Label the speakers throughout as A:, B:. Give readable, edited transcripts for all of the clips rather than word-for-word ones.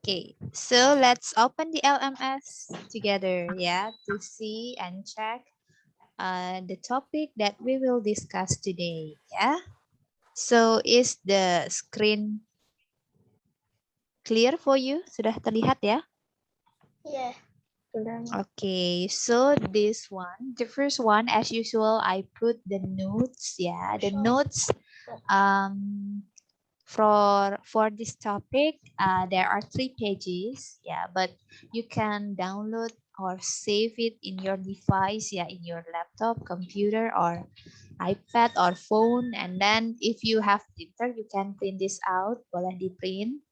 A: Okay, so let's open the LMS together, yeah, to see and check the topic that we will discuss today, yeah. So is the screen clear for you? Sudah terlihat ya?
B: Yeah.
A: Okay, so this one, the first one, as usual, I put the notes, yeah, the notes for this topic. There are 3 pages, yeah, but you can download or save it in your device, yeah, in your laptop, computer, or iPad or phone. And then if you have printer, you can print this out. Boleh di print.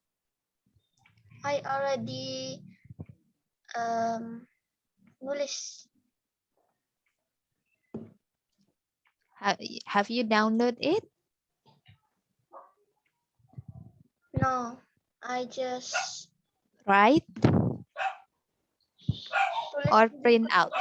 B: I already nulis.
A: Have you download it?
B: No, I just
A: Right?
B: tulis
A: Or print out?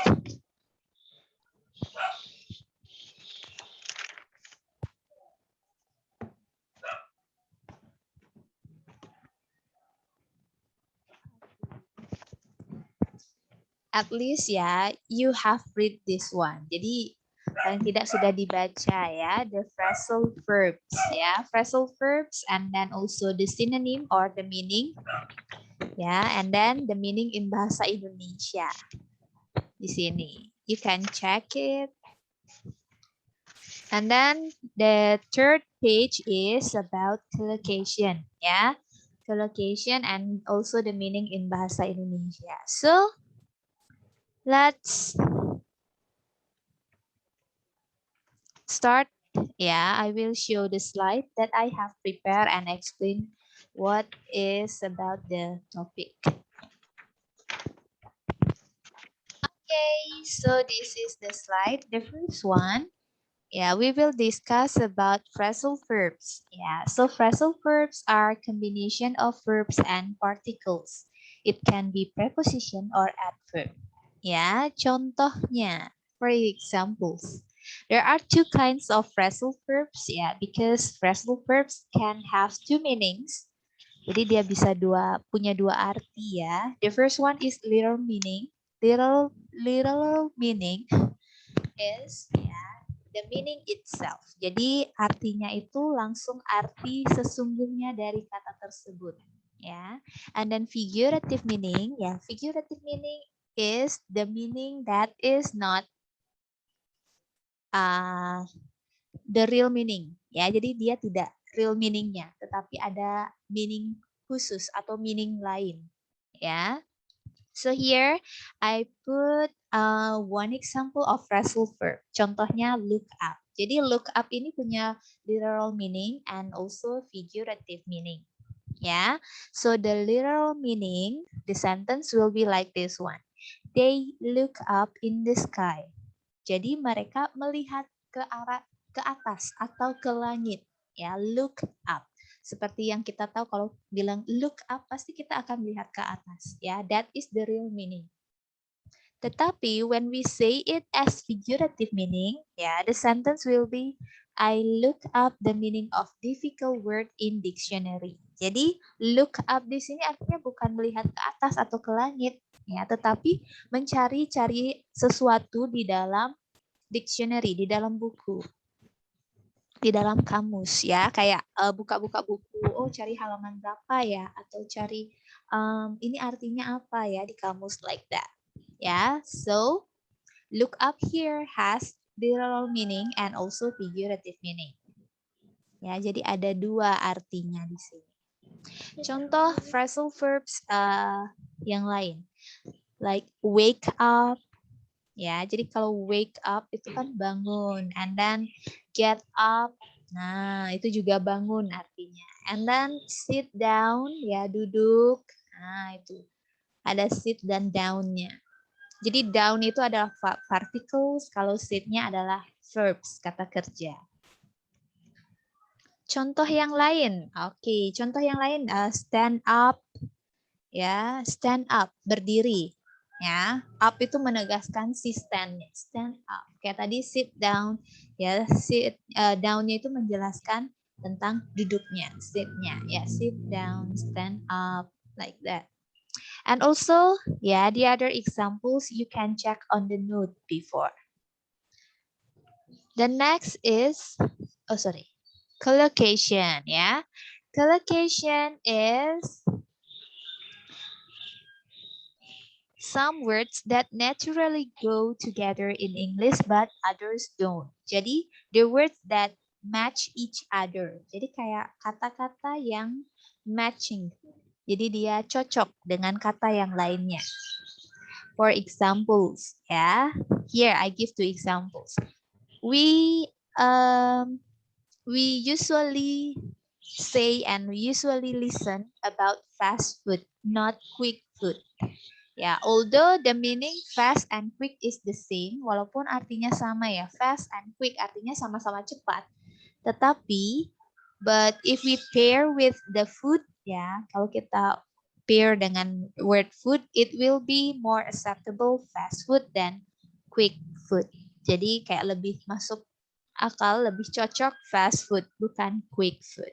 A: At least ya, you have read this one. Jadi paling tidak sudah dibaca ya, the phrasal verbs ya, phrasal verbs, and then also the synonym or the meaning ya, and then the meaning in bahasa Indonesia. Di sini you can check it. And then the third page is about collocation ya, collocation and also the meaning in bahasa Indonesia. So let's start. Yeah, I will show the slide that I have prepared and explain what is about the topic. Okay, so this is the slide. The first one, yeah, we will discuss about phrasal verbs. Yeah, so phrasal verbs are combination of verbs and particles. It can be preposition or adverb. Ya, contohnya, for examples, there are 2 kinds of phrasal verbs ya, because phrasal verbs can have 2 meanings. Jadi dia bisa punya dua arti ya. The first one is literal meaning. Literal meaning is ya, the meaning itself. Jadi artinya itu langsung arti sesungguhnya dari kata tersebut ya. And then figurative meaning, ya, figurative meaning is the meaning that is not the real meaning ya. Jadi dia tidak real meaningnya, tetapi ada meaning khusus atau meaning lain ya. So here I put one example of phrasal verb. Contohnya look up. Jadi look up ini punya literal meaning and also figurative meaning. Yeah. So the literal meaning, the sentence will be like this one. They look up in the sky. Jadi mereka melihat ke atas atau ke langit. Ya, look up. Seperti yang kita tahu kalau bilang look up pasti kita akan melihat ke atas. Ya, that is the real meaning. Tetapi when we say it as figurative meaning, ya, the sentence will be I look up the meaning of difficult word in dictionary. Jadi look up di sini artinya bukan melihat ke atas atau ke langit, ya, tetapi mencari-cari sesuatu di dalam dictionary, di dalam buku, di dalam kamus ya, kayak buka-buka buku, oh cari halaman berapa ya, atau cari ini artinya apa ya di kamus, like that ya. So look up here has literal meaning and also figurative meaning ya, jadi ada 2 artinya di sini. Contoh phrasal verbs yang lain, like wake up. Ya, jadi kalau wake up itu kan bangun, and then get up, nah itu juga bangun artinya. And then sit down, ya duduk, nah itu ada sit dan down-nya. Jadi down itu adalah particles, kalau sit-nya adalah verbs, kata kerja. Contoh yang lain, oke, contoh yang lain, stand up, ya, stand up, berdiri. Ya, up itu menegaskan si stand up. Kayak tadi sit down, ya, sit down-nya itu menjelaskan tentang duduknya, sit-nya, ya, sit down, stand up. like that. And also, yeah, the other examples you can check on the note before. The next is, collocation, yeah. Collocation is some words that naturally go together in English but others don't. Jadi, the words that match each other. Jadi kayak kata-kata yang matching. Jadi dia cocok dengan kata yang lainnya. For examples, ya. Here I give 2 examples. We usually say and we usually listen about fast food, not quick food. Ya, although the meaning fast and quick is the same, walaupun artinya sama ya, fast and quick artinya sama-sama cepat. Tetapi, but if we pair with the food, ya, kalau kita pair dengan word food, it will be more acceptable fast food than quick food. Jadi kayak lebih masuk akal, lebih cocok fast food, bukan quick food.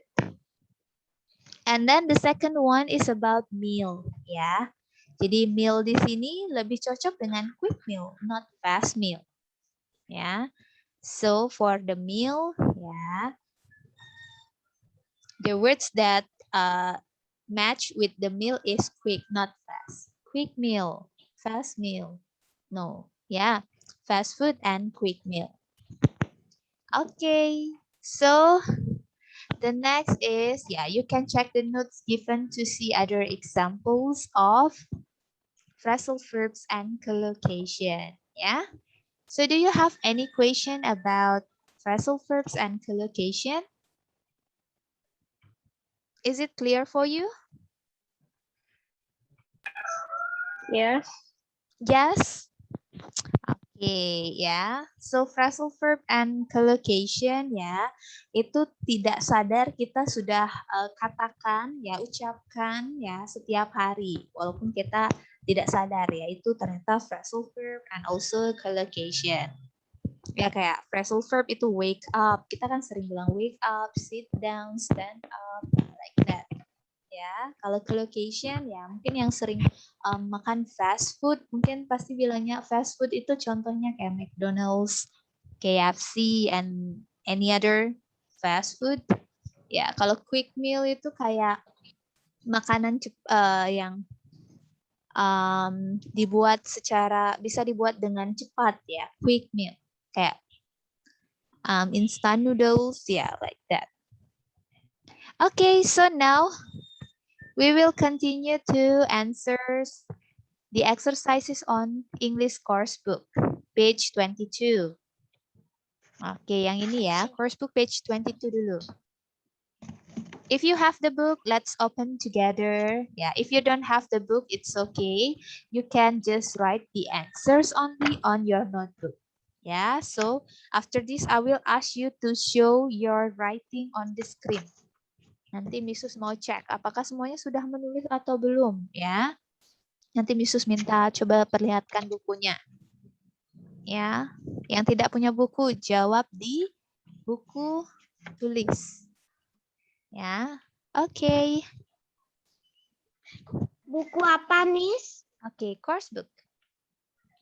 A: And then the second one is about meal, ya. Jadi meal di sini lebih cocok dengan quick meal, not fast meal. Ya. So for the meal, ya, the words that match with the meal is quick, not fast. Quick meal, fast meal. No, yeah, fast food and quick meal. Okay, so the next is, yeah, you can check the notes given to see other examples of phrasal verbs and collocation. Yeah. So do you have any question about phrasal verbs and collocation? Is it clear for you?
B: Yes.
A: Yes. Okay, ya. So phrasal verb and collocation, ya, itu tidak sadar kita sudah katakan, ya, ucapkan, ya, setiap hari, walaupun kita tidak sadar, ya, itu ternyata phrasal verb and also collocation. Ya, kayak phrasal verb itu wake up, kita kan sering bilang wake up, sit down, stand up, like that. Ya, kalau collocation ya mungkin yang sering makan fast food mungkin pasti bilangnya fast food itu contohnya kayak McDonald's, KFC, and any other fast food. Ya, kalau quick meal itu kayak makanan yang dibuat bisa dibuat dengan cepat ya, quick meal kayak instant noodles, ya, like that. Okay, so now we will continue to answer the exercises on English course book, page 22. Oke, yang ini ya, course book page 22 dulu. If you have the book, let's open together. Yeah, if you don't have the book, it's okay. You can just write the answers only on your notebook. Yeah, so after this, I will ask you to show your writing on the screen. Nanti Misus mau cek apakah semuanya sudah menulis atau belum, ya. Nanti Misus minta coba perlihatkan bukunya. Ya, yang tidak punya buku jawab di buku tulis. Ya, oke.
B: Buku apa, Miss?
A: Oke, course book.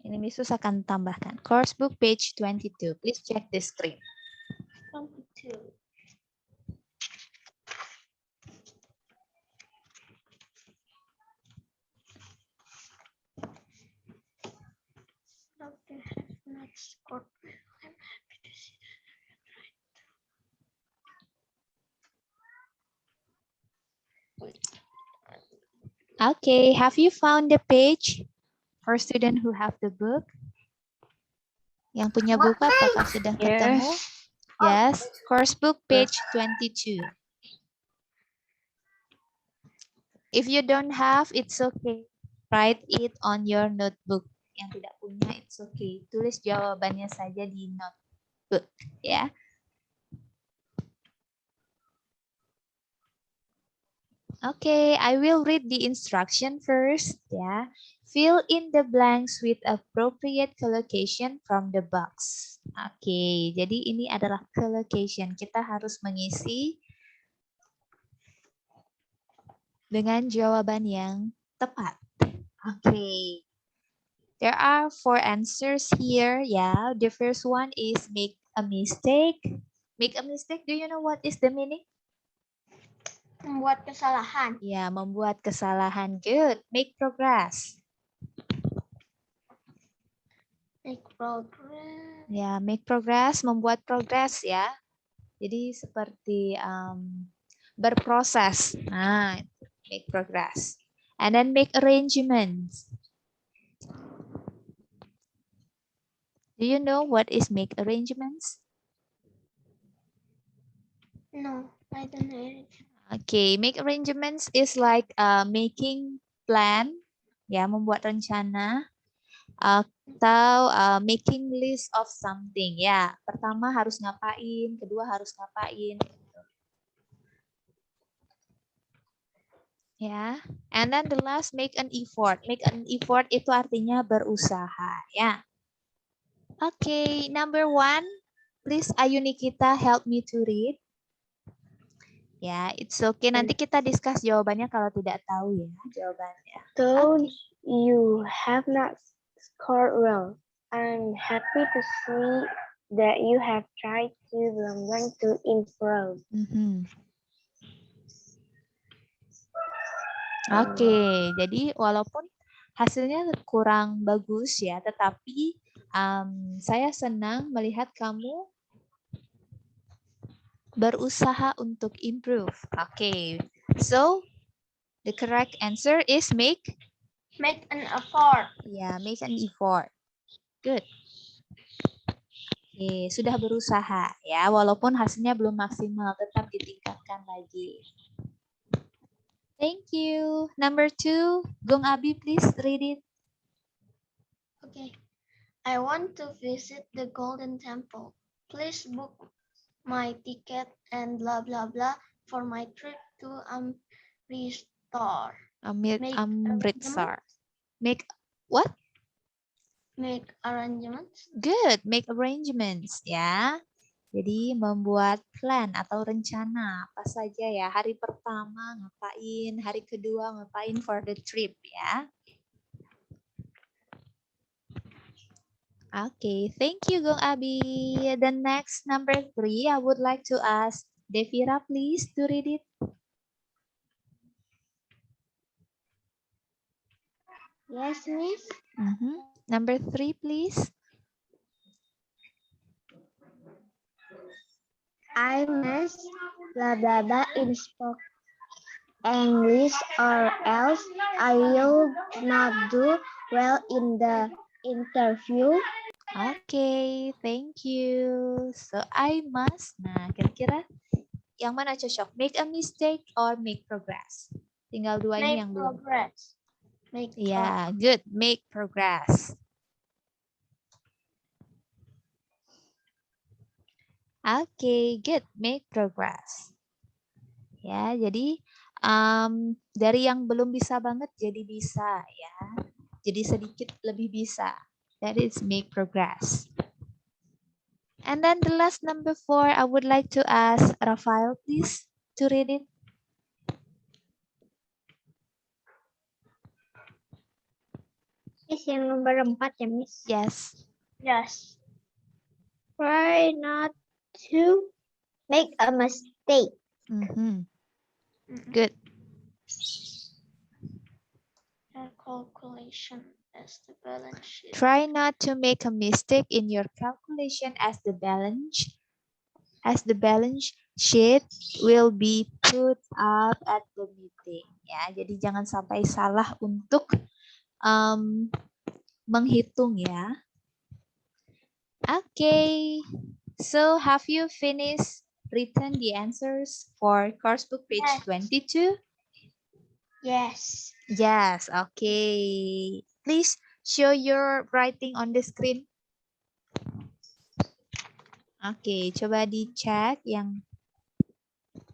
A: Ini Misus akan tambahkan. Course book page 22. Please check the screen.
B: 22.
A: Okay, have you found the page for student who have the book? Yang punya buku apakah sudah ketemu? Yes, course book page 22. If you don't have, it's okay. Write it on your notebook. Yang tidak punya, it's okay. Tulis jawabannya saja di notebook, ya. Okay, I will read the instruction first, ya. Fill in the blanks with appropriate collocation from the box. Oke, jadi ini adalah collocation. Kita harus mengisi dengan jawaban yang tepat. Okay. There are 4 answers here. Yeah, the first one is make a mistake. Make a mistake, do you know what is the meaning?
B: Membuat kesalahan.
A: Ya, membuat kesalahan. Good. Make progress.
B: Make progress.
A: Ya, make progress, membuat progress ya. Jadi seperti berproses. Nah, make progress. And then make arrangements. Do you know what is make arrangements?
B: No, I don't know it.
A: Okay, make arrangements is like making plan, ya, membuat rencana, atau making list of something. Ya, pertama harus ngapain, kedua harus ngapain. Ya, and then the last make an effort. Make an effort itu artinya berusaha. Ya. Okay, number 1, please Ayu Nikita help me to read. Ya, it's okay. Nanti kita discuss jawabannya kalau tidak tahu ya jawabannya.
B: Though
A: Okay.
B: you have not scored well, I'm happy to see that you have tried to learn to improve.
A: Oke, jadi walaupun hasilnya kurang bagus ya, tetapi saya senang melihat kamu berusaha untuk improve. Oke, so the correct answer is make
B: an effort.
A: ya, make an effort. Good. Oke, sudah berusaha ya, walaupun hasilnya belum maksimal, tetap ditingkatkan lagi. Thank you. Number 2, Gong Abi, please read it.
B: Okay. I want to visit the Golden Temple. Please book my ticket and blah blah blah for my trip to Amritsar.
A: Amritsar. Make what?
B: Make arrangements.
A: Good, make arrangements ya. Jadi membuat plan atau rencana apa saja ya. Hari pertama ngapain, hari kedua ngapain for the trip ya. Okay, thank you Gong Abi. The next number 3, I would like to ask Devira please to read it.
B: Yes, Miss.
A: Number 3 please.
B: I must blah blah blah in spoke English or else I will not do well in the interview.
A: Okay, thank you. So I must. Nah, kira-kira yang mana cocok? Make a mistake or make progress? Tinggal dua ini yang belum.
B: Progress. Make
A: Yeah, good. Make progress. Okay, good. Make progress. Ya, jadi dari yang belum bisa banget jadi bisa ya. Jadi sedikit lebih bisa. That is make progress. And then the last number 4, I would like to ask Rafael please to read it.
B: Miss, yang nomor 4 ya, Miss?
A: Yes.
B: Yes. Try not to make a mistake.
A: Good.
B: Calculation as the balance sheet.
A: Try not to make a mistake in your calculation as the balance sheet will be put up at the meeting. Ya, jadi jangan sampai salah untuk menghitung ya. Okay, so have you finished written the answers for course book page 22?
B: Yes.
A: Yes, okay. Please show your writing on the screen. Oke, coba dicek yang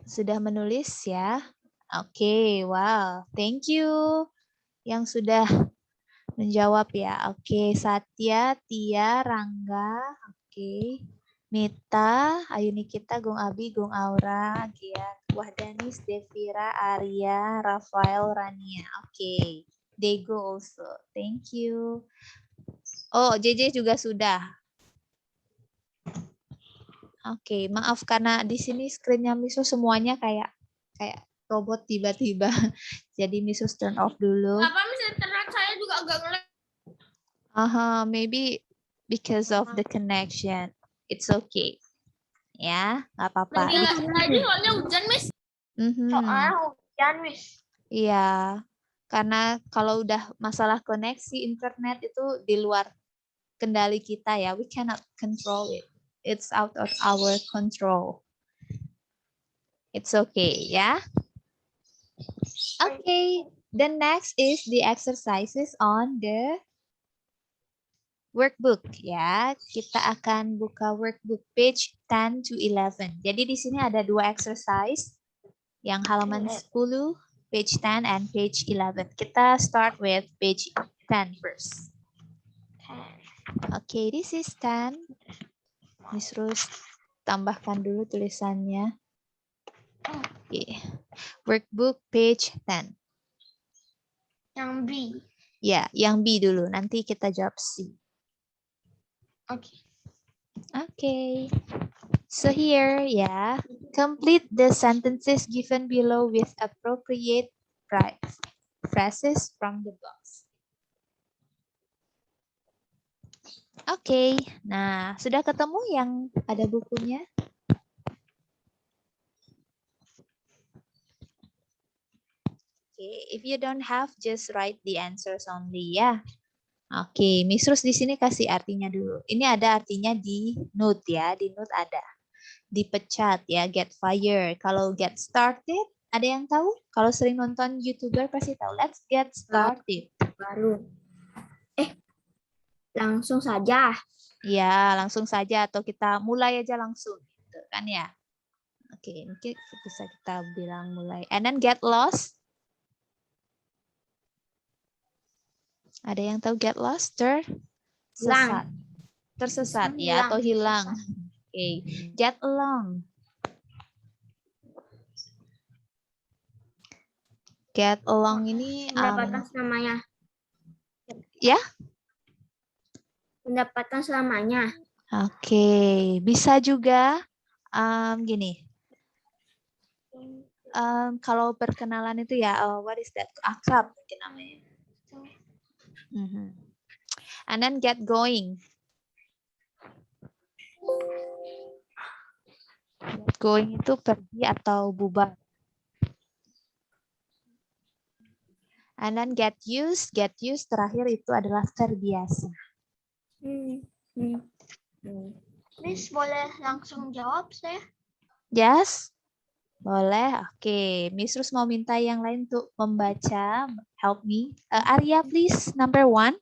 A: sudah menulis ya. Oke, wow. Thank you yang sudah menjawab ya. Oke, Satya, Tia, Rangga. Oke. Mita, Ayu Nikita, Gung Abi, Gung Aura, Gian, Wahdanis, Devira, Arya, Rafael, Rania. Oke. They go also. Thank you. Oh, JJ juga sudah. Oke, maaf karena di sini screen-nya Misus semuanya kayak robot tiba-tiba. Jadi Misus turn off dulu.
B: Apa Miss internet saya juga agak ngelag.
A: Maybe because of the connection. It's okay. Ya, nggak apa-apa.
B: Tadi soalnya hujan Miss.
A: Mhm.
B: Soalnya hujan Miss.
A: Iya, karena kalau udah masalah koneksi internet itu di luar kendali kita ya. We cannot control it. It's out of our control. It's okay, ya. Okay, the next is the exercises on the workbook ya. Kita akan buka workbook page 10 to 11. Jadi di sini ada dua exercise yang halaman 10, page 10 and page 11. Kita start with page 10 first. Okay, this is 10. Miss Rose tambahkan dulu tulisannya. Okay. Workbook page 10.
B: Yang B.
A: Ya, yang B dulu. Nanti kita jawab C.
B: Oke.
A: Okay. So here, yeah, complete the sentences given below with appropriate phrases from the box. Oke, nah sudah ketemu yang ada bukunya? Oke, if you don't have, just write the answers only ya. Oke, Miss Rus di sini kasih artinya dulu. Ini ada artinya di note ya, di note ada. Dipecat ya, get fired. Kalau get started, ada yang tahu? Kalau sering nonton YouTuber pasti tahu. Let's get started.
C: Baru. Langsung saja.
A: Ya, langsung saja atau kita mulai aja langsung gitu kan ya. Oke, mungkin bisa kita bilang mulai. And then get lost. Ada yang tahu get lost? Tersesat. Tersesat ya atau hilang. Oke, get along. Get along ini
C: Pendapatan selamanya.
A: ya?
C: Pendapatan selamanya.
A: Oke, bisa juga gini. Kalau perkenalan itu ya, what is that? Akrab mungkin namanya. And then get going. Get going itu pergi atau bubar. And then get used terakhir itu adalah terbiasa.
B: Miss boleh langsung jawab saya?
A: Yes? Boleh? Oke. Miss Rus mau minta yang lain untuk membaca. Help me. Arya, please. Number 1.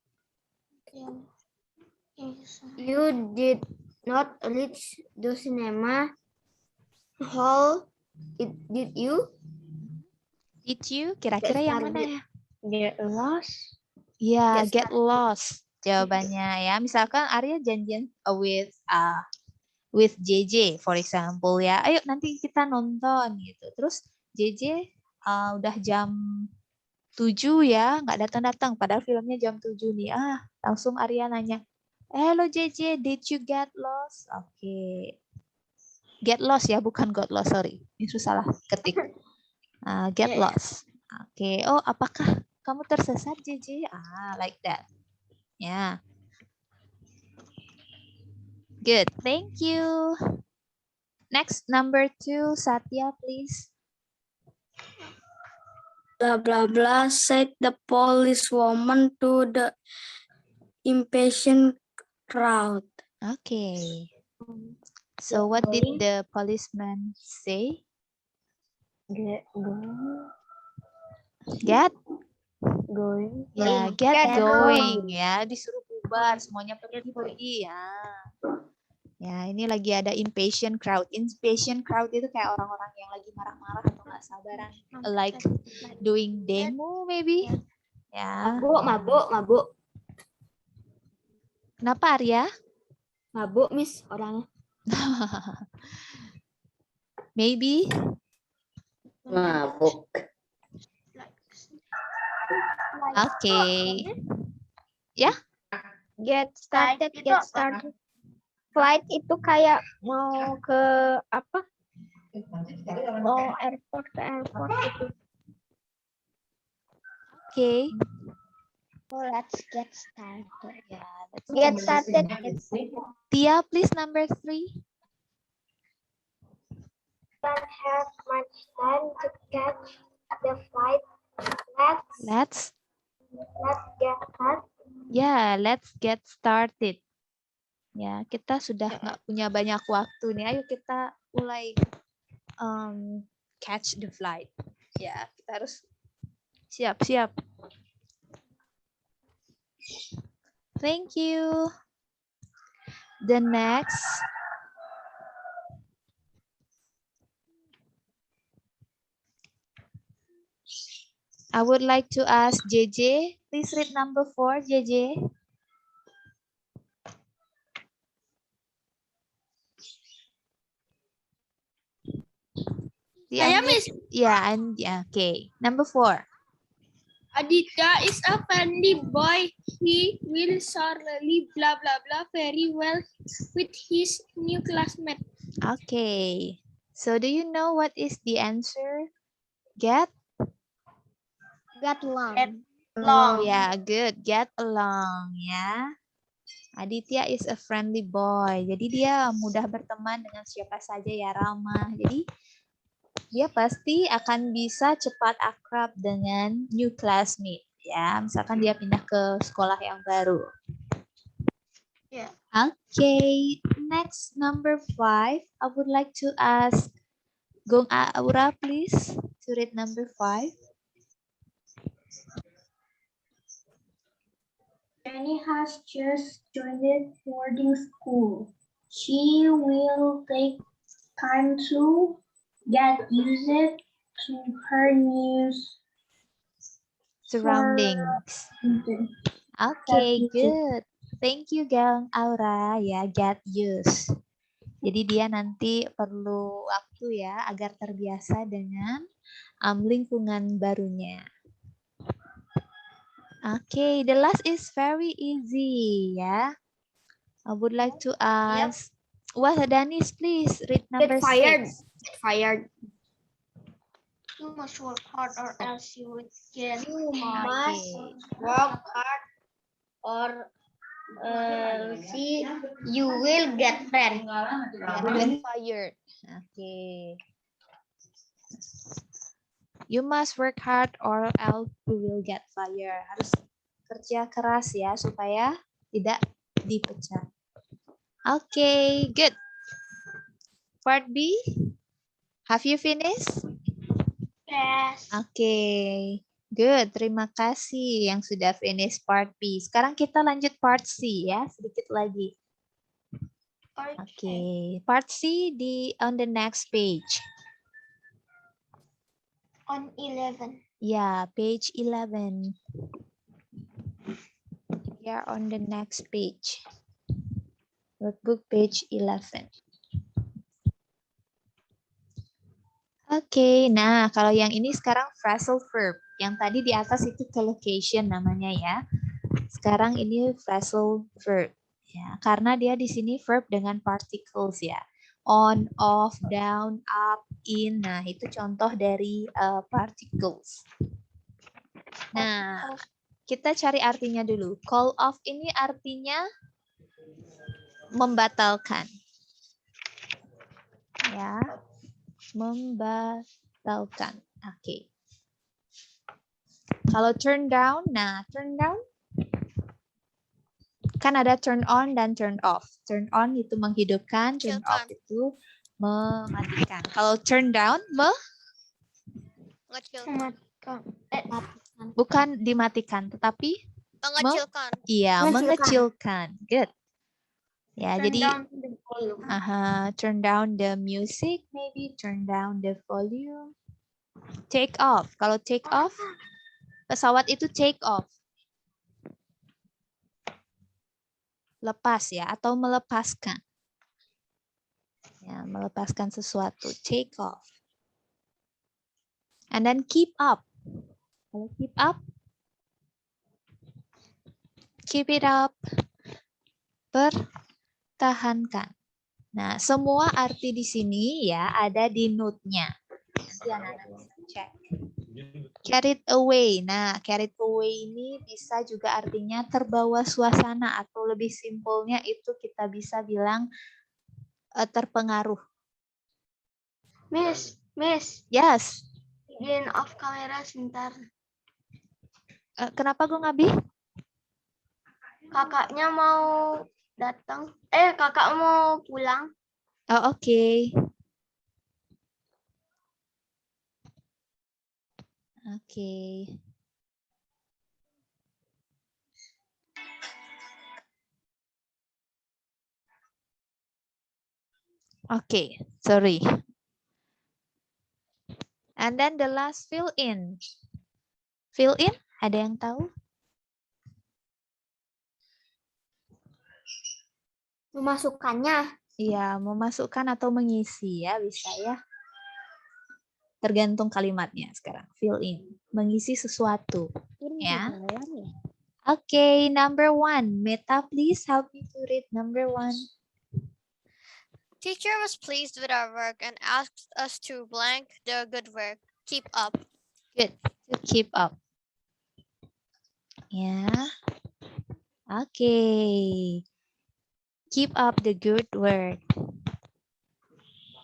C: You did not reach the cinema hall. Did you?
A: Did you? Kira-kira yang mana ya?
C: Get lost.
A: Ya,
C: Get
A: get lost. Jawabannya ya. Misalkan Arya janjian with JJ, for example ya. Ayo nanti kita nonton gitu. Terus JJ udah jam 7 ya, nggak datang-datang. Padahal filmnya jam 7 nih. Langsung Arya nanya, hello JJ, did you get lost? Oke. Get lost ya, bukan got lost, sorry. Itu salah ketik. Get lost. Oke. Oh, apakah kamu tersesat JJ? Like that. Ya. Good. Thank you. Next, number 2, Satya, please.
C: Blah blah blah said the policewoman to the impatient crowd.
A: Okay. So what did the policeman say?
C: Get going.
A: Get?
C: Going.
A: Ya, get going ya. Disuruh bubar, semuanya pergi-pergi ya. Ya, ini lagi ada impatient crowd. Impatient crowd itu kayak orang-orang yang lagi marah-marah atau nggak sabaran. Like doing demo maybe. Ya.
C: Mabuk.
A: Kenapa Arya?
C: Mabuk, Miss, orangnya.
A: Maybe.
C: Mabuk.
A: Okay. Ya.
C: Get
B: started,
C: started,
B: itu
C: get
B: apa?
C: started. Flight itu kayak mau ke apa? Mau airport ke airport gitu.
A: Okay.
C: So let's get started.
A: Yeah,
C: Get started.
A: Tia, please number 3.
C: Don't have much time to catch the flight. Let's get started.
A: Ya, let's get started. Ya, kita sudah nggak punya banyak waktu nih. Ayo kita mulai catch the flight. Ya, kita harus siap-siap. Thank you. The next. I would like to ask JJ. Please read number 4, JJ.
C: Saya, Miss.
A: Yeah, okay. Number 4.
C: Aditya is a friendly boy. He will surely blah blah blah very well with his new classmate.
A: Okay. So do you know what is the answer? Get
C: Long.
A: Yeah, good. Get along, ya. Aditya is a friendly boy. Jadi dia mudah berteman dengan siapa saja ya, ramah. Jadi dia pasti akan bisa cepat akrab dengan new classmate, ya. Misalkan dia pindah ke sekolah yang baru.
B: Yeah.
A: Okay, next number 5. I would like to ask Gong Aura, please, to read number 5.
C: Jenny has just joined boarding school. She will take time to get used to her new
A: Surroundings. Okay, good. Thank you, Gang Aura. Ya, get used. Jadi dia nanti perlu waktu ya agar terbiasa dengan lingkungan barunya. Okay, the last is very easy ya. I would like to ask, Wah, Danis, please read number 6.
C: Fired.
B: You must work hard or else you will get
A: Okay.
C: Work hard or you will get friend.
A: Get fired. Okay. You must work hard or else you will get fired. Harus kerja keras ya supaya tidak dipecat. Okay, good. Part B, have you finished?
B: Yes.
A: Okay, good. Terima kasih yang sudah finish part B. Sekarang kita lanjut part C ya, sedikit lagi. Okay, part C on the next page.
B: On 11.
A: Yeah, page 11. We are on the next page. Workbook page 11. Oke, nah kalau yang ini sekarang phrasal verb. Yang tadi di atas itu collocation namanya ya. Sekarang ini phrasal verb. Ya, karena dia di sini verb dengan particles ya. On, off, down, up, in. Nah, itu contoh dari particles. Nah, kita cari artinya dulu. Call off ini artinya membatalkan. Ya. Membatalkan. Oke. Kalau turn down, nah turn down kan ada turn on dan turn off. Turn on itu menghidupkan, turn off itu mematikan. Kalau turn down, bukan dimatikan, tetapi mengecilkan. Good. Ya, jadi turn down the music, maybe turn down the volume. Take off. Kalau take off, pesawat itu take off. Lepas ya, atau melepaskan. Ya, melepaskan sesuatu. Take off. And then keep up. Kalau keep up, keep it up. Pertahankan. Nah, semua arti di sini ya ada di note-nya. Nanti anak-anak bisa cek. Carried away. Nah, carried away ini bisa juga artinya terbawa suasana atau lebih simpelnya itu kita bisa bilang terpengaruh.
B: Miss,
A: Yes.
B: izin off kamera sebentar.
A: Kenapa gue ngabi?
B: Kakaknya mau datang. Kakak mau pulang.
A: Oh, oke. Oke. Oke, sorry. And then the last fill in. Fill in, ada yang tahu?
B: Memasukkannya.
A: Iya, memasukkan atau mengisi ya, bisa ya. Tergantung kalimatnya sekarang. Fill in, mengisi sesuatu. Ya. Oke, number 1. Meta, please help me to read number 1.
D: Teacher was pleased with our work and asked us to blank the good work. Keep up.
A: Good, to keep up. Ya. Oke. Keep up the good work.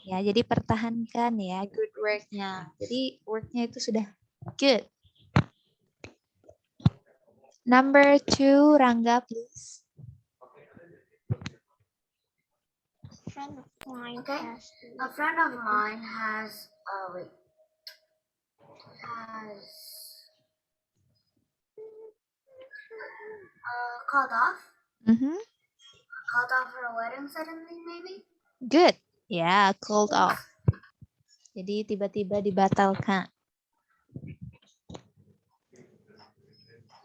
A: Ya, jadi pertahankan ya good work-nya. Jadi work-nya itu sudah good. Number 2, Rangga, please.
B: A friend of mine has called off her wedding suddenly, maybe.
A: Good. Ya, called off. Jadi tiba-tiba dibatalkan.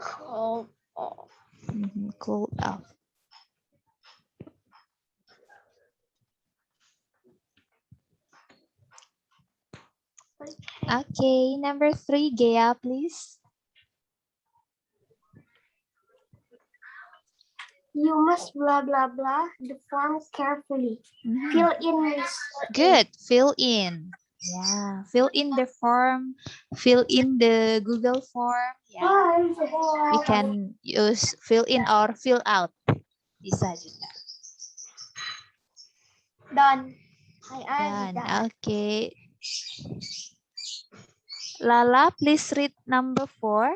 B: Called off.
A: Called off. Okay, number 3, Gea, please.
B: You must blah blah blah the form carefully. Fill in this.
A: Good. Fill in. Yeah, fill in the form, fill in the Google form. Yeah, you can use fill in or fill out. Bisa juga.
B: Done.
A: Done. Okay. Lala, please read number 4.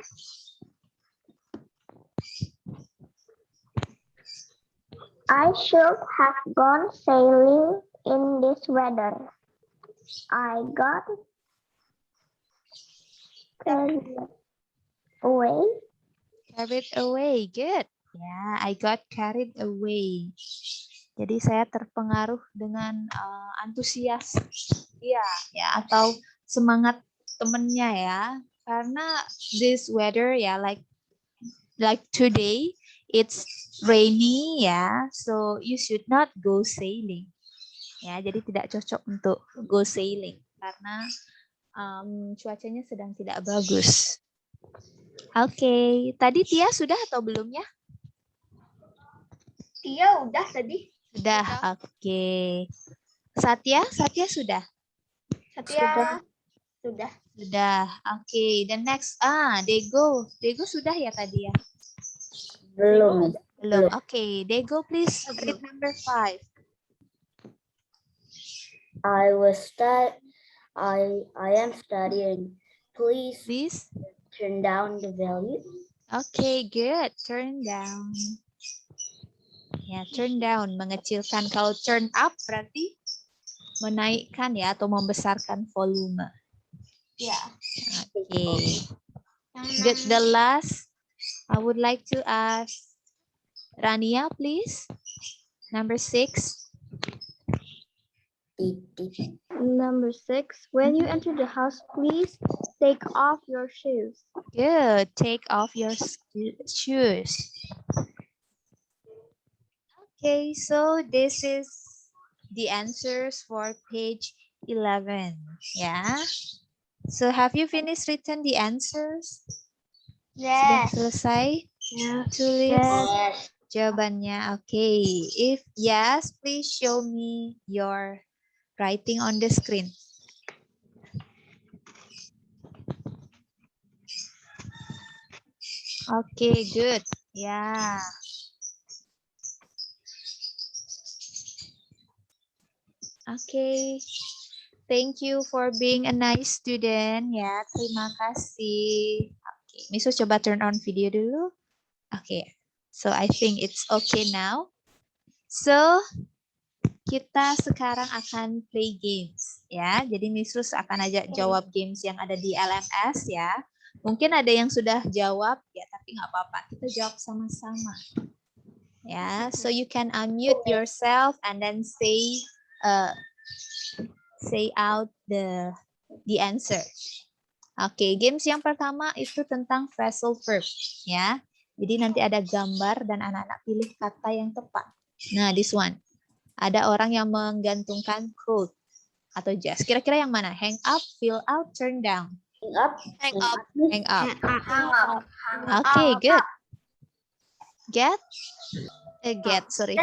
B: I should have gone sailing in this weather. I got carried away.
A: Carried away. Good. Yeah, I got carried away. Jadi saya terpengaruh dengan antusias dia ya atau semangat temennya ya. Karena this weather ya like today it's rainy ya. So you should not go sailing. Ya, jadi tidak cocok untuk go sailing karena cuacanya sedang tidak bagus. Oke, tadi Tia sudah atau belum ya?
B: Tia udah tadi.
A: Sudah, oke. Satya sudah?
B: Satya sudah.
A: Sudah, oke. Dan next, Dego. Dego sudah ya tadi ya?
E: Belum.
A: Belum, oke. Dego, please read number 5.
E: I am studying. Please turn down the volume.
A: Okay, good. Turn down. Ya, turn down, mengecilkan. Kalau turn up berarti menaikkan ya atau membesarkan volume.
B: Ya.
A: Okay. Good. The last, I would like to ask Rania, please. Number 6.
B: Number 6. When you enter the house, please take off your shoes.
A: Good. Take off your shoes. Okay, so this is the answers for page 11. Yeah. So have you finished written the answers? Sudah
B: Yes.
A: selesai tulis
E: Yes.
A: jawabannya? Okay. If yes, please show me your writing on the screen. Okay, good. Yeah. Okay. Thank you for being a nice student. Ya, terima kasih. Oke, Miss coba turn on video dulu. Oke. So I think it's okay now. So kita sekarang akan play games ya. Jadi Miss akan ajak jawab games yang ada di LMS ya. Mungkin ada yang sudah jawab ya, tapi nggak apa-apa. Kita jawab sama-sama. Ya, so you can unmute yourself and then say out the answer. Oke, games yang pertama itu tentang phrasal verb ya. Jadi nanti ada gambar dan anak-anak pilih kata yang tepat. Nah, this one. Ada orang yang menggantungkan quote atau just. Kira-kira yang mana? Hang up, fill out, turn down.
E: Hang up.
D: Hang up.
A: Hang up.
E: Hang up.
A: Okay, good. Get, sorry.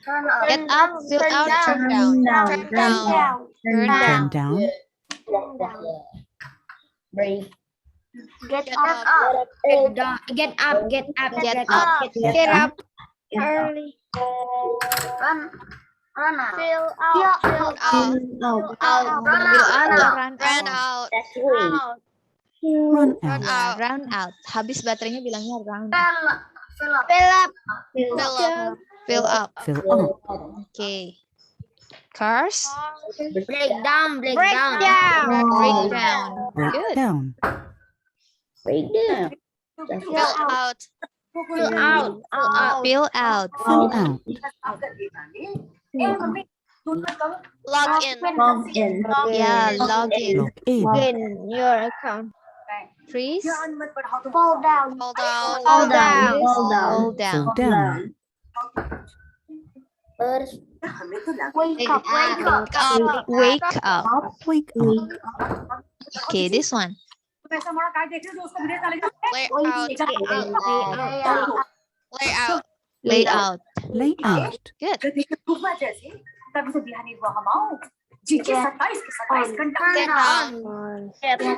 E: Turn up.
A: Get up, fill out, turn down.
D: Turn down.
A: Turn down.
E: Break.
B: Get
D: Get
B: up.
D: up.
C: Get up.
A: Get up.
C: Get up.
B: Early.
E: Run out.
B: Fill out.
D: Fill out.
A: Fill out or run
D: Ran
A: out.
D: out.
E: That's way.
D: Run
A: Ya,
D: out.
A: round out. Habis baterainya bilangnya round.
E: Fill up.
B: Fill up.
D: Fill up.
A: Fill up.
F: Fill up.
A: Okay. Cars.
C: Break down.
A: Break down.
F: Break
A: Good.
F: down.
E: Break down.
D: Fill out.
C: Fill out.
A: Fill out.
F: Fill out.
D: Log in.
E: Log in.
A: Yeah, log in.
F: Log in.
C: In your account.
A: Freeze.
B: Fall down.
D: Hold down.
E: Fall down.
A: Hold
F: Fill
A: down.
F: down.
E: First.
B: Wake up. Wake up.
D: Up.
A: Wake up.
F: Wake up.
A: Okay, this one.
D: Lay out. Lay out.
A: Lay out.
F: Lay out.
A: Good.
D: Get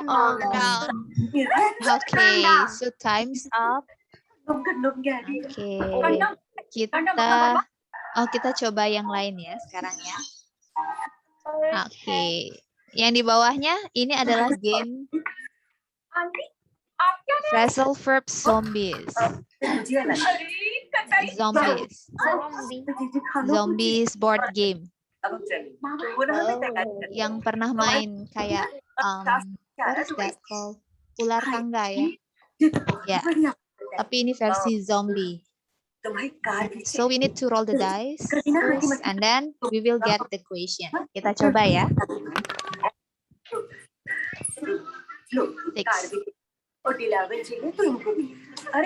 D: on. Down.
A: Okay, so time's up. Okay, kita coba yang lain ya sekarang ya. Oke, yang di bawahnya ini adalah game phrasal verb zombies. Zombies board game. Yang pernah main kayak what is that called? Ular tangga ya. Ya. Tapi ini versi zombie. So we need to roll the dice first, and then we will get the question. Kita coba ya. 6.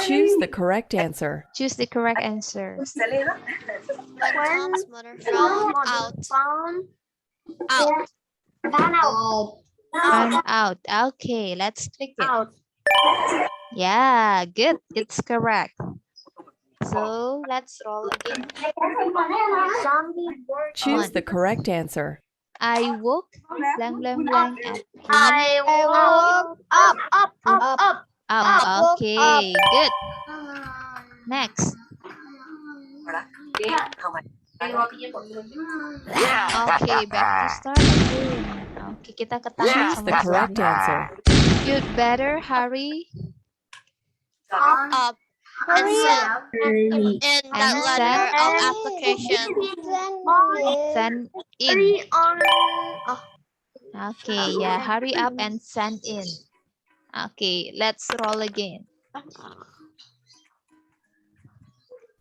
G: Choose the correct answer.
A: Choose the correct answer.
D: When Tom's mother found out. Out.
A: Run out. Okay, let's click it. Yeah, good. It's correct. So let's roll again.
G: Choose the correct answer.
A: I woke blank blank blank at
B: I woke up.
A: Okay, good. Next. Okay, back to start again. Okay, kita ketawa
G: Choose the correct answer.
A: You'd better hurry
D: Up. And send in that
A: And
D: letter
A: send-
D: of application.
A: send in. Okay, yeah, hurry up and send in. Okay, let's roll again.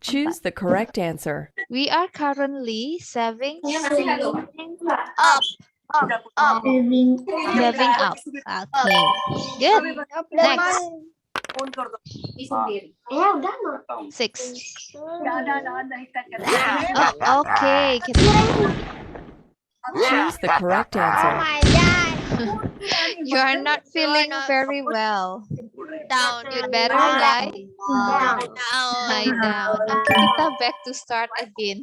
G: Choose the correct answer.
A: We are currently saving
D: Up.
A: up. Okay, good. Next.
E: Ya udah no.
A: 6.
F: Oh,
A: Okay.
G: Choose the correct answer.
A: You are not feeling very well.
D: Down.
A: You better lie
D: Down.
A: down. Oke, kita back to start again.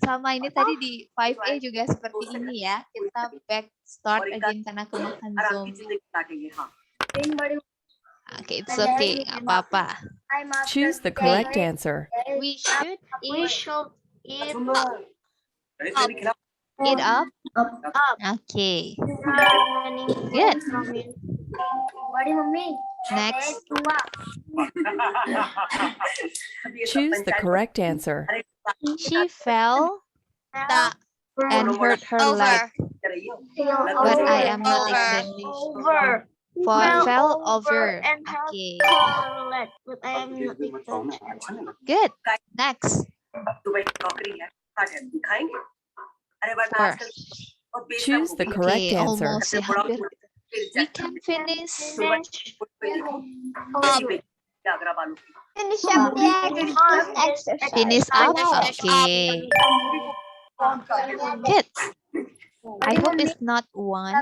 A: Sama ini tadi di 5A juga seperti ini ya. Kita back start again karena kemakan zombie. Oke, it's okay, nggak apa-apa.
G: Choose the correct answer.
A: We should
B: We should eat
A: eat up. Oke, good. Next,
G: Choose the correct answer.
A: she fell
D: Da-
A: and hurt her leg,
D: Over.
A: but I am not
D: Over.
A: exactly
B: over.
A: fell over.
B: and have
A: Okay,
B: her leg, but I am not exactly.
A: good. Next, 4.
G: Choose the correct
A: Okay,
G: answer.
A: almost ya, hampir. We can finish. Finish up. Okay. Good. I hope it's not 1.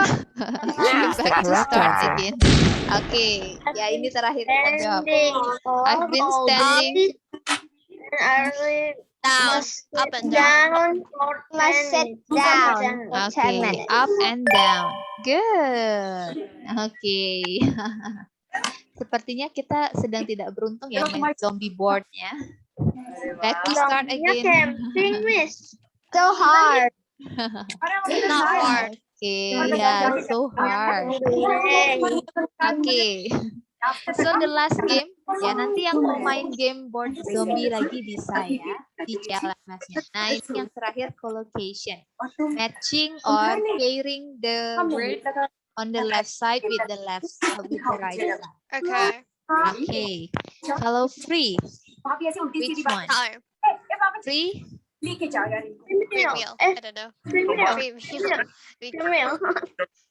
G: Choose the
A: Back to
G: correct
A: start
G: answer.
A: again. Oke, ya ini terakhir kita jawab. I've been standing.
D: Down. Up and down.
A: Okay, up and down. Good. Oke. Sepertinya kita sedang tidak beruntung ya main zombie boardnya. Back to start again.
B: So hard.
D: Not hard.
A: Okay, yeah, so hard. Okay. So the last game, ya nanti yang mau main game board zombie lagi bisa ya di CLMS-nya. Nah ini yang terakhir collocation, matching or pairing the word on the left side with the right side.
D: Okay.
A: Okay. Kalau free, which one?
D: Time.
A: Free,
D: Free meal. I don't know. Free meal.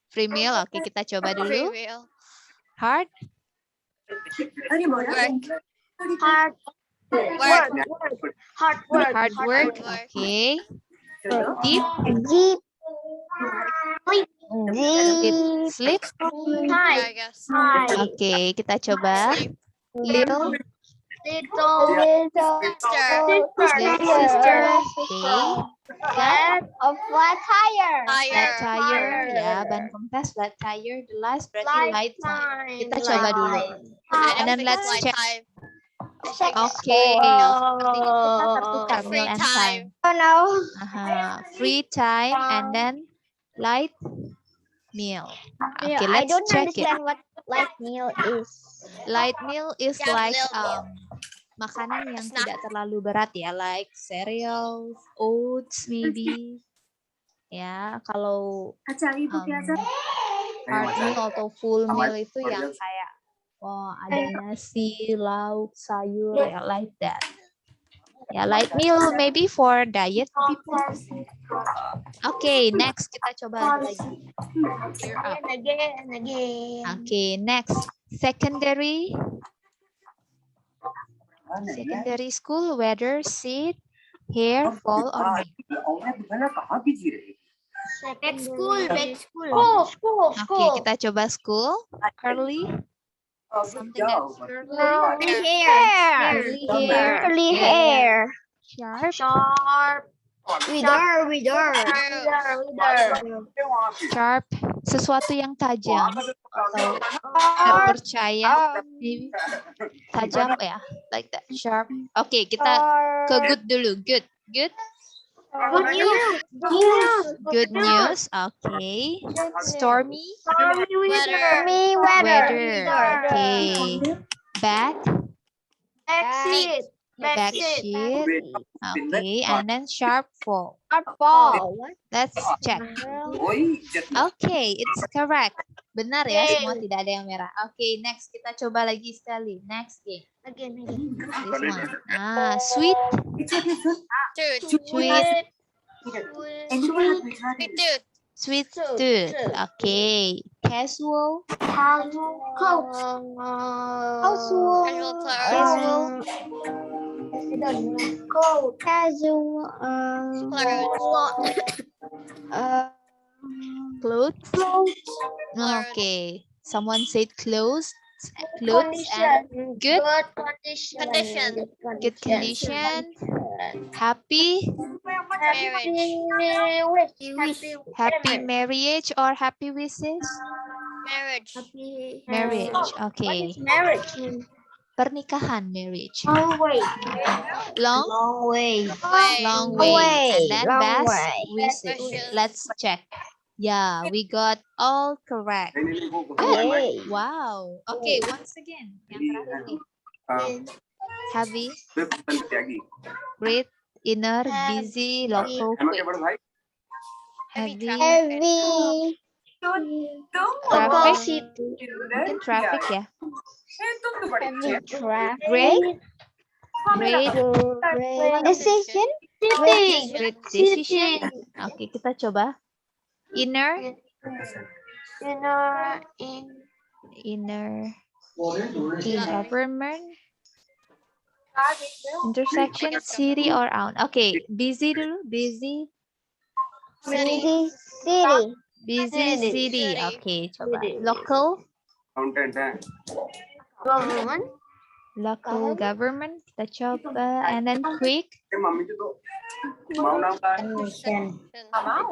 A: free meal. Oke, kita coba
D: Free
A: dulu.
D: meal.
A: Hard,
D: Work.
B: Hard
D: Work.
B: hard work.
A: hard work. Oke. Deep,
B: Deep.
A: sleep.
D: Yeah,
B: High.
D: I guess.
A: Oke, kita coba.
D: Sleep.
A: Little,
B: Little
A: sister. Oke.
B: Flat of flat tire.
A: Flat tire,
D: Tire.
A: ya, ban kempes, flat tire. The last berarti light tire. Kita coba dulu.
D: I
A: And then
D: don't think
A: let's
D: it's
A: check.
D: time.
A: Oke. Artinya kita tertukar
D: Free
A: meal and
D: time.
A: time.
B: Oh no.
A: Aha. Free time and then light meal.
B: Yeah,
A: Okay,
B: I
A: let's
B: don't
A: check it.
B: understand what light meal is.
A: Light meal is
D: Yeah,
A: like
D: little meal.
A: makanan yang
D: Snack.
A: tidak terlalu berat ya, like cereals, oats maybe. Ya, kalau hard meal atau full meal itu yang kayak ada nasi, lauk, sayur, ya like that. Ya, light meal maybe for diet people. Okay, next kita coba lagi. Cheer up.
B: Again.
A: Okay, next. Secondary school, weather, seat, hair, fall, or rain.
B: School.
A: Okay, kita coba school. Curly. Something that's curly. Curly hair.
B: Curly
A: Good.
B: hair.
A: Sharp.
B: Sharp. Wither.
A: Sharp. Sesuatu yang tajam atau terpercaya. Maybe. Tajam ya. Like that. Sharp. Okay, kita ke good dulu. Good. Good.
B: Good news.
A: Good news. Okay. Stormy.
B: Weather.
A: Okay. Bad.
B: Exit.
A: Back sheet. Okay. And then sharp fall.
B: Fall.
A: Let's check. Okay, it's correct. Benar ya, semua tidak ada yang merah. Okay, next kita coba lagi sekali. Next game.
B: Again.
A: This one. Sweet.
D: Dude.
A: Sweet.
D: Sweet dude.
A: Sweet tooth. Okay. Casual.
B: Casual clothes.
D: Casual
A: Casual.
D: clothes.
B: Coat.
E: Casual.
A: Clothes.
B: Clothes.
A: Okay. Someone said clothes. Clothes and good.
B: Good condition.
D: Condition.
A: Good condition. Happy. Happy marriage or happy wishes.
D: Marriage.
A: Marriage. Okay.
B: Marriage.
A: Pernikahan. Marriage.
B: Long way.
A: Long.
B: Long way.
A: Long way. And then
B: Long
A: best
B: way.
A: wishes.
D: Wishes.
A: Let's check. Yeah, we got all correct. Good. Wow. Okay, once again. Yang terakhir nih. Heavy, great, inner, busy, local, quick. Heavy, traffic. Mungkin traffic ya. Great, great,
B: Decision.
A: great decision. Oke, kita coba. Inner, inner government, intersection, city or out. Oke, busy dulu, busy,
B: City.
A: busy city. Oke, coba. Local,
B: Government.
A: local government. Kita coba. And then quick,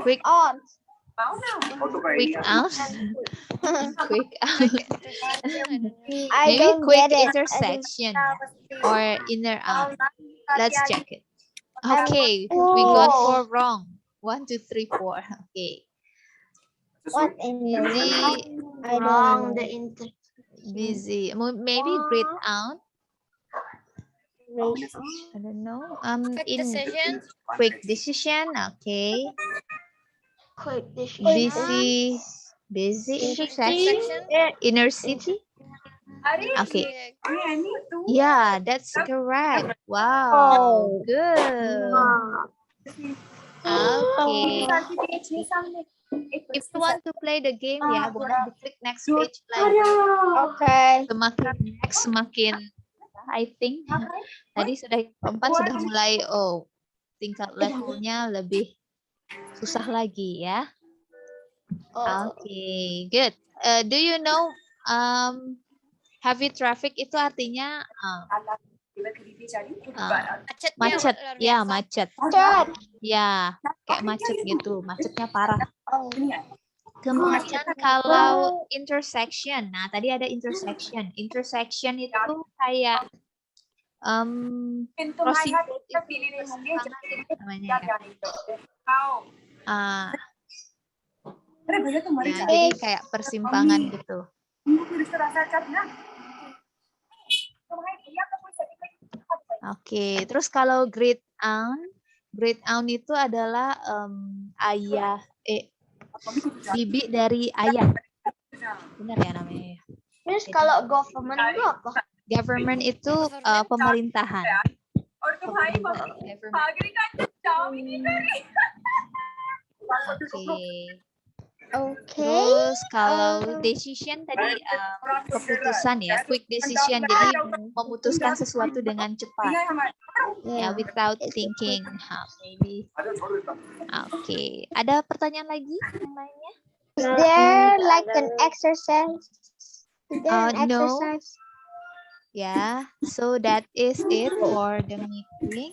A: quick,
B: On.
A: quick out. Quick out.
B: I
A: Maybe
B: don't
A: quick
B: get it.
A: intersection or inner out. Let's check it. Okay, we got 4 wrong. 1, 2, 3, 4. Okay.
B: What in
A: Busy,
B: I don't. The inter.
A: busy. Maybe great out. I don't know.
D: Quick
A: In
D: decision.
A: quick decision. Okay.
B: Quick decision.
A: Busy, busy intersection. Inner city. Okay. Yeah, that's correct. Wow. Good. Okay. If you want to play the game ya, boleh di-klik next page lagi.
B: Okay.
A: Semakin next, semakin I think tadi sudah yang keempat sudah mulai tingkat levelnya lebih susah lagi ya. Okay, good. Do you know heavy traffic itu artinya macet, ya macet. Ya, kayak macet gitu, macetnya parah. Kemudian kalau intersection, nah tadi ada intersection. Intersection itu kayak namanya ya. Ya, jadi kayak persimpangan gitu. Oke, terus kalau grade out itu adalah ayah bibi dari ayah. Benar ya namanya?
B: Terus kalau government itu apa?
A: Government itu pemerintahan. Oke. Terus kalau decision tadi keputusan ya, quick decision. Jadi memutuskan sesuatu dengan cepat. Ya, without thinking. Maybe. Oke. Ada pertanyaan lagi yang lainnya?
B: Is there like an exercise?
A: No. Yeah, so that is it for the meeting.